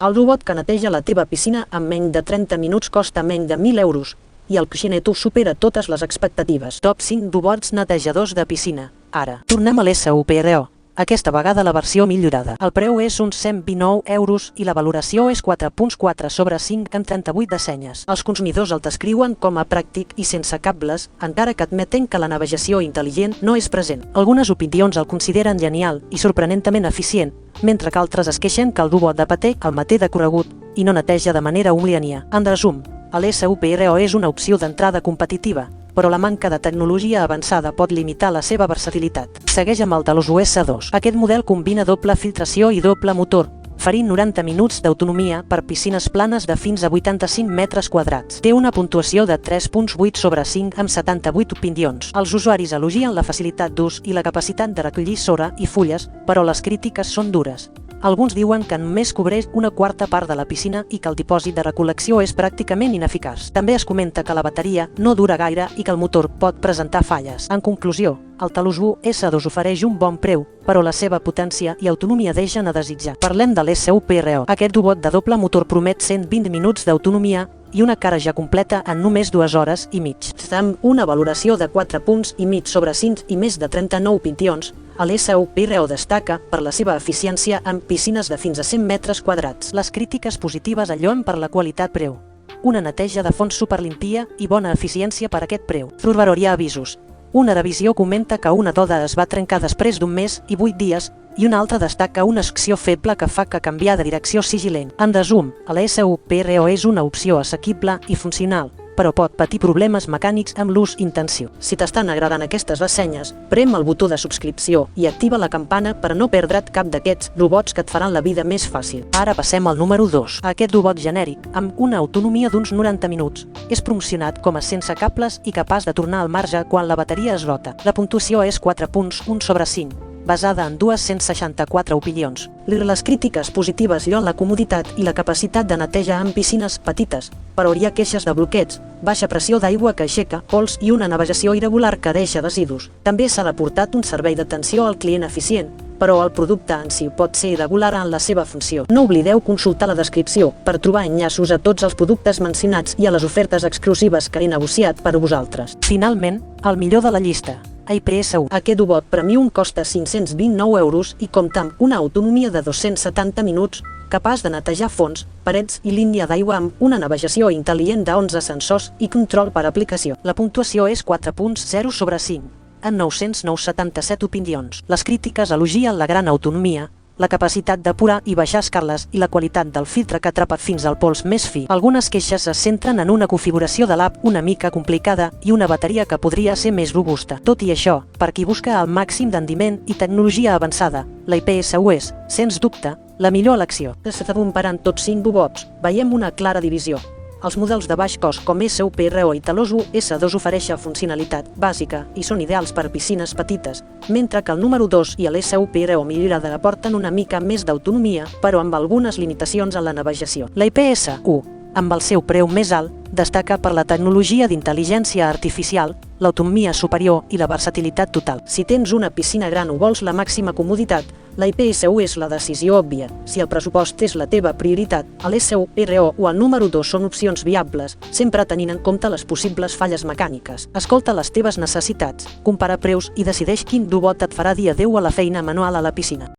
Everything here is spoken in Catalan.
El robot que neteja la teva piscina en menys de 30 minuts costa menys de 1.000 euros i el Cuixineto supera totes les expectatives. Top 5 robots netejadors de piscina. Ara, tornem a l'SUPRO. Aquesta vegada la versió millorada. El preu és uns 129 euros i la valoració és 4.4 sobre 5 amb 38 de senyes. Els consumidors el descriuen com a pràctic i sense cables, encara que admeten que la navegació intel·ligent no és present. Algunes opinions el consideren genial i sorprenentment eficient, mentre que altres es queixen que el robot de paté el manté de corregut i no neteja de manera humiliant. En resum, l'SUPRO és una opció d'entrada competitiva, però la manca de tecnologia avançada pot limitar la seva versatilitat. Segueix amb el Talos US2. Aquest model combina doble filtració i doble motor, oferint 90 minuts d'autonomia per piscines planes de fins a 85 metres quadrats. Té una puntuació de 3.8 sobre 5 amb 78 opinions. Els usuaris elogien la facilitat d'ús i la capacitat de recollir sorra i fulles, però les crítiques són dures. Alguns diuen que només cobreix una quarta part de la piscina i que el dipòsit de recol·lecció és pràcticament ineficaç. També es comenta que la bateria no dura gaire i que el motor pot presentar falles. En conclusió, el Talos US2 ofereix un bon preu, però la seva potència i autonomia deixen a desitjar. Parlem de l'SUPRO. Aquest robot de doble motor promet 120 minuts d'autonomia i una càrrega completa en només 2 hores i mig. Amb una valoració de 4 punts i mig sobre 5 i més de 39 opinions, l'SUPRO destaca per la seva eficiència en piscines de fins a 100 metres quadrats. Les crítiques positives alloen per la qualitat-preu. Una neteja de fons superlimpia i bona eficiència per aquest preu. Hi ha avisos. Una revisió comenta que una toda es va trencar després d'un mes i 8 dies i una altra destaca una acció feble que fa que canviar de direcció sigil·lent. En resum, l'SUPRO és una opció assequible i funcional, però pot patir problemes mecànics amb l'ús intensiu. Si t'estan agradant aquestes ressenyes, prem el botó de subscripció i activa la campana per no perdre't cap d'aquests robots que et faran la vida més fàcil. Ara passem al número 2. Aquest robot genèric, amb una autonomia d'uns 90 minuts, és promocionat com a sense cables i capaç de tornar al marge quan la bateria es rota. La puntuació és 4.1 sobre 5. Basada en 264 opinions. Les crítiques positives lloen la comoditat i la capacitat de neteja en piscines petites, però hi ha queixes de bloqueig, baixa pressió d'aigua que aixeca pols i una navegació irregular que deixa residus. També s'ha aportat un servei d'atenció al client eficient, però el producte en si pot ser irregular en la seva funció. No oblideu consultar la descripció per trobar enllaços a tots els productes mencionats i a les ofertes exclusives que he negociat per a vosaltres. Finalment, el millor de la llista. IPS1. Aquest robot Premium costa 529 euros i compta amb una autonomia de 270 minuts, capaç de netejar fons, parets i línia d'aigua amb una navegació intel·ligent de 11 sensors i control per aplicació. La puntuació és 4.0 sobre 5, amb 977 opinions. Les crítiques elogien la gran autonomia, la capacitat d'apurar i baixar escales i la qualitat del filtre que atrapa fins al pols més fi. Algunes queixes es centren en una configuració de l'app una mica complicada i una bateria que podria ser més robusta. Tot i això, per qui busca el màxim d'endiment i tecnologia avançada, l'IPS1 és, sens dubte, la millor elecció. Comparant tots 5 robots, veiem una clara divisió. Els models de baix cost com SUPRO i Talos US2 ofereixen funcionalitat bàsica i són ideals per piscines petites, mentre que el número 2 i l'SUPRO millorada aporten una mica més d'autonomia, però amb algunes limitacions en la navegació. L'IPS1, amb el seu preu més alt, destaca per la tecnologia d'intel·ligència artificial, l'autonomia superior i la versatilitat total. Si tens una piscina gran o vols la màxima comoditat, l'IPS1 és la decisió òbvia. Si el pressupost és la teva prioritat, l'SUPRO o el número 2 són opcions viables, sempre tenint en compte les possibles falles mecàniques. Escolta les teves necessitats, compara preus i decideix quin robot et farà dir adéu a la feina manual a la piscina.